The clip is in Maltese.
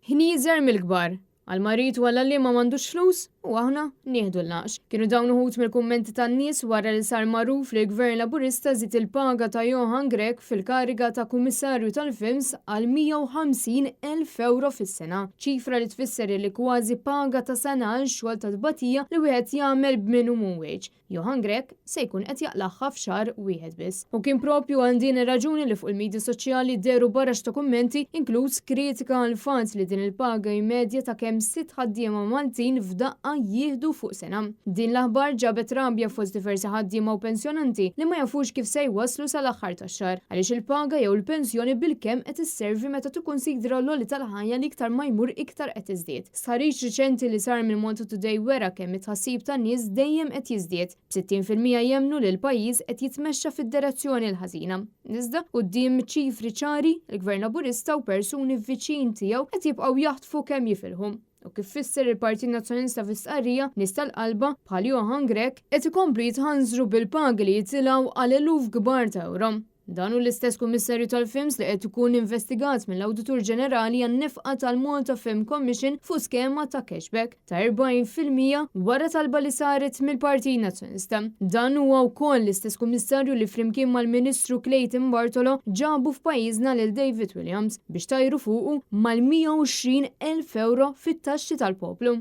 ħnieżer mill-kbar. Għal-marit walla li ma mandux flus u aħna nieħdu l-naqx. Kienu dawn uħut mill-kummenti tan-nies wara li sar magħruf li l-Gvern Laburista żied il-paga ta' Johan Grek fil-kariga ta' Kummissarju tal-Films għal 150,000 euro fis-sena. Ċifra li tfisser li kważi paga ta' sena għal xogħol ta' tbatija li wieħed jagħmel b'minimum wage. Johan Grek se jkun qed jaqlaħħa f'xahar wieħed biss. U kien propju għal din ir-raġuni li fuq il-midja soċjali deru barrax ta' kummenti inkluż kritika għal fatt li din il-paga immedja ta' kemm 6 ħaddiema Maltin f'daqqa jieħdu fuq sena. Din l-aħbar ġabet rabja fost diversi ħaddiema u pensjonanti li ma jafux kif se jwasslu sal-aħħar tax-xahar għaliex il-paga jew il-pensjoni bil-kemm qed isservi meta tikkunsidra l-għoli tal-ħajja li iktar ma jmur iktar qed iżdied. Sħarriġ riċenti li sar minn Malta Today wera kemm it-ħassib tan-nies dejjem qed jiżdied. b'60% jemmnu li l-pajjiż qed jitmexxa fid-direzzjoni l-ħażina. Iżda quddiem ċifri ċari, il-Gvern Laburista u persuni viċin tiegħu qed jibqgħu jaħtfu kemm jifilħu. U kif fisser il-Partit Nazzjonalista fis-Sqarrija nies tal-qalba bħal Johan Grek qed ikomplu jitħanżru bil-pagi li jitilgħu għal eluf kbar ta' euro. Dan hu l-istess Kummissarju tal-Films li qed ikun investigat mill-Awditur Ġenerali għan-nefqa tal-Malta Film Commission fuq skema ta' cashback ta' 40% wara talba li saret mill-Partit Nazzjonalista. Dan huwa wkoll l-istess Kummissarju li flimkien mal-Ministru Clayton Bartolo ġabu f'pajjiżna lil David Williams biex tajru fuqu mal-120,000 euro fit-taxxi tal-poplu.